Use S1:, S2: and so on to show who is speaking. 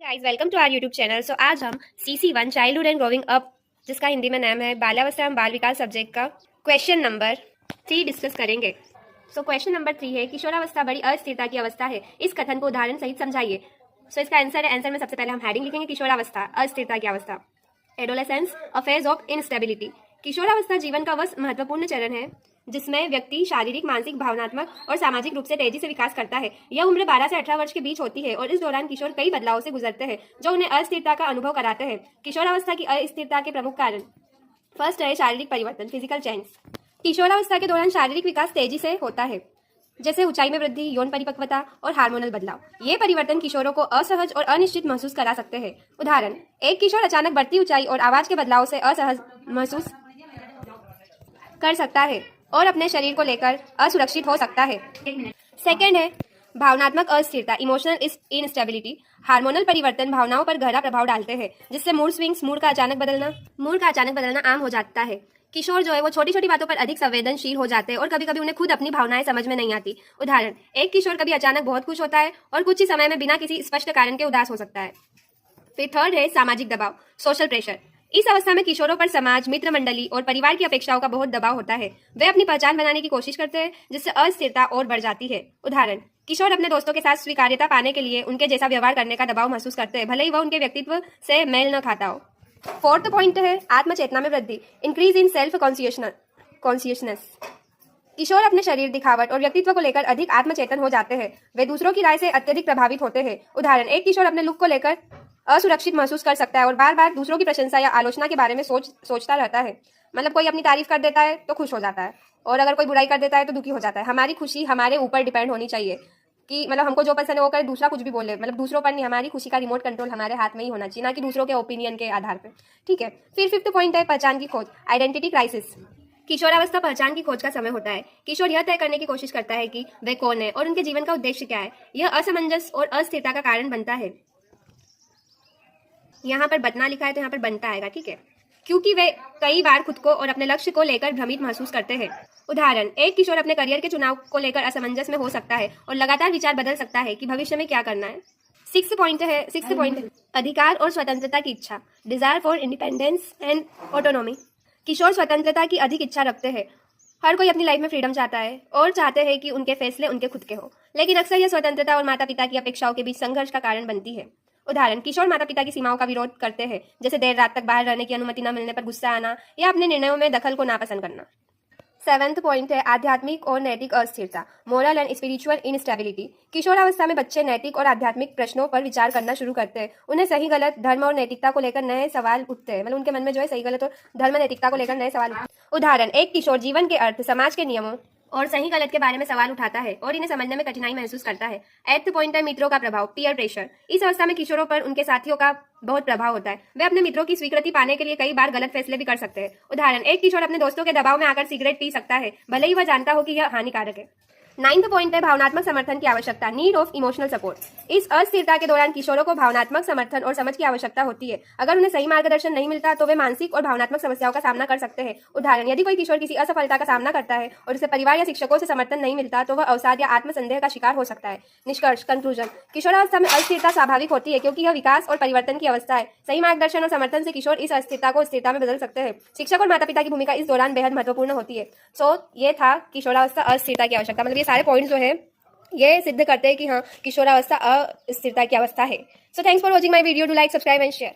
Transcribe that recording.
S1: Guys welcome to our YouTube channel. So आज हम CC1 childhood and growing up, जिसका हिंदी में नाम है बाल्यावस्था एवं बाल विकास सब्जेक्ट का क्वेश्चन नंबर 3 डिस्कस करेंगे। सो क्वेश्चन नंबर 3 है, किशोरावस्था बड़ी अस्थिरता की अवस्था है, इस कथन को उदाहरण सहित समझाइए। सो इसका आंसर में सबसे पहले हम हेडिंग लिखेंगे किशोरावस्था अस्थिरता की अवस्था। Adolescence a phase of instability. किशोरावस्था जीवन का वह महत्वपूर्ण चरण है जिसमें व्यक्ति शारीरिक, मानसिक, भावनात्मक और सामाजिक रूप से तेजी से विकास करता है। यह उम्र 12 से 18 वर्ष के बीच होती है और इस दौरान किशोर कई बदलावों से गुजरते हैं जो उन्हें अस्थिरता का अनुभव कराते हैं। किशोरावस्था की अस्थिरता के प्रमुख कारण, फर्स्ट है शारीरिक परिवर्तन, फिजिकल चेंज। किशोरावस्था के दौरान शारीरिक विकास तेजी से होता है, जैसे ऊंचाई में वृद्धि, यौन परिपक्वता और हार्मोनल बदलाव। ये परिवर्तन किशोरों को असहज और अनिश्चित महसूस करा सकते हैं। उदाहरण, एक किशोर अचानक बढ़ती ऊंचाई और आवाज के बदलाव से असहज महसूस कर सकता है और अपने शरीर को लेकर असुरक्षित हो सकता है। सेकंड है भावनात्मक अस्थिरता, इमोशनल इनस्टेबिलिटी। हार्मोनल परिवर्तन भावनाओं पर गहरा प्रभाव डालते हैं, जिससे मूड स्विंग्स, मूड का अचानक बदलना आम हो जाता है। किशोर जो है वो छोटी छोटी बातों पर अधिक संवेदनशील हो जाते हैं और कभी कभी उन्हें खुद अपनी भावनाएं समझ में नहीं आती। उदाहरण, एक किशोर कभी अचानक बहुत खुश होता है और कुछ ही समय में बिना किसी स्पष्ट कारण के उदास हो सकता है। फिर थर्ड है सामाजिक दबाव, सोशल प्रेशर। इस अवस्था में किशोरों पर समाज, मित्र मंडली और परिवार की अपेक्षाओं का बहुत दबाव होता है। वे अपनी पहचान बनाने की कोशिश करते हैं, जिससे अस्थिरता और बढ़ जाती है। उदाहरण, किशोर अपने दोस्तों के साथ स्वीकार्यता पाने के लिए उनके जैसा व्यवहार करने का दबाव महसूस करते हैं, भले ही वह उनके व्यक्तित्व से मेल न खाता हो। फोर्थ पॉइंट है आत्मचेतना में वृद्धि, इंक्रीज इन सेल्फ कॉन्शियसनेस। किशोर अपने शरीर, दिखावट और व्यक्तित्व को लेकर अधिक आत्मचेतन हो जाते हैं। वे दूसरों की राय से अत्यधिक प्रभावित होते हैं। उदाहरण, एक किशोर अपने लुक को लेकर असुरक्षित महसूस कर सकता है और बार बार दूसरों की प्रशंसा या आलोचना के बारे में सोचता रहता है। मतलब कोई अपनी तारीफ कर देता है तो खुश हो जाता है और अगर कोई बुराई कर देता है तो दुखी हो जाता है। हमारी खुशी हमारे ऊपर डिपेंड होनी चाहिए कि मतलब हमको जो पसंद है वो करे, दूसरा कुछ भी बोले, मतलब दूसरों पर नहीं, हमारी खुशी का रिमोट कंट्रोल हमारे हाथ में ही होना चाहिए, ना कि दूसरों के ओपिनियन के आधार पर। ठीक है। फिर फिफ्थ पॉइंट है पहचान की खोज, आइडेंटिटी क्राइसिस। किशोरावस्था पहचान की खोज का समय होता है। किशोर यह तय करने की कोशिश करता है कि वे कौन है और उनके जीवन का उद्देश्य क्या है। यह असमंजस और अस्थिरता का कारण बनता है। यहाँ पर बतना लिखा है तो यहाँ पर बनता आएगा, ठीक है, क्योंकि वे कई बार खुद को और अपने लक्ष्य को लेकर भ्रमित महसूस करते हैं। उदाहरण, एक किशोर अपने करियर के चुनाव को लेकर असमंजस में हो सकता है और लगातार विचार बदल सकता है कि भविष्य में क्या करना है। सिक्स्थ पॉइंट है अधिकार और स्वतंत्रता की इच्छा, desire for independence and autonomy. किशोर स्वतंत्रता की अधिक इच्छा रखते हैं। हर कोई अपनी लाइफ में फ्रीडम चाहता है और चाहते हैं कि उनके फैसले उनके खुद के हो, लेकिन अक्सर यह स्वतंत्रता और माता पिता की अपेक्षाओं के बीच संघर्ष का कारण बनती है। उदाहरण, किशोर माता पिता की सीमाओं का विरोध करते हैं, जैसे देर रात तक बाहर रहने की अनुमति न मिलने पर गुस्सा आना या अपने निर्णयों में दखल को नापसंद करना। सेवेंथ पॉइंट है आध्यात्मिक और नैतिक अस्थिरता, मोरल एंड स्पिरिचुअल इनस्टेबिलिटी। किशोरावस्था में बच्चे नैतिक और आध्यात्मिक प्रश्नों पर विचार करना शुरू करते हैं। उन्हें सही गलत, धर्म और नैतिकता को लेकर नए सवाल उठते हैं, मतलब उनके मन में जो है सही गलत और धर्म नैतिकता को लेकर नए सवाल। उदाहरण, एक किशोर जीवन के अर्थ, समाज के नियमों और सही गलत के बारे में सवाल उठाता है और इन्हें समझने में कठिनाई महसूस करता है। एट्थ पॉइंट है मित्रों का प्रभाव, पीयर प्रेशर। इस अवस्था में किशोरों पर उनके साथियों का बहुत प्रभाव होता है। वे अपने मित्रों की स्वीकृति पाने के लिए कई बार गलत फैसले भी कर सकते हैं। उदाहरण, एक किशोर अपने दोस्तों के दबाव में आकर सिगरेट पी सकता है, भले ही वह जानता हो कि यह हानिकारक है। नाइन्थ पॉइंट है भावनात्मक समर्थन की आवश्यकता, नीड ऑफ इमोशनल सपोर्ट। इस अस्थिरता के दौरान किशोरों को भावनात्मक समर्थन और समझ की आवश्यकता होती है। अगर उन्हें सही मार्गदर्शन नहीं मिलता तो वे मानसिक और भावनात्मक समस्याओं का सामना कर सकते हैं। उदाहरण, यदि कोई किशोर किसी असफलता का सामना करता है और उसे परिवार या शिक्षकों से समर्थन नहीं मिलता तो वह अवसाद या आत्मसंदेह का शिकार हो सकता है। निष्कर्ष, कंक्लूजन, किशोरावस्था में अस्थिरता स्वाभाविक होती है क्योंकि यह विकास और परिवर्तन की अवस्था है। सही मार्गदर्शन और समर्थन से किशोर इस अस्थिरता को स्थिरता में बदल सकते हैं। शिक्षक और माता पिता की भूमिका इस दौरान बेहद महत्वपूर्ण होती है। सो ये था किशोरावस्था अस्थिरता की आवश्यकता, मतलब ये सारे पॉइंट्स जो है ये सिद्ध करते हैं कि हाँ, किशोरावस्था अस्थिरता की अवस्था है। So thanks for watching my video, do like, subscribe and share.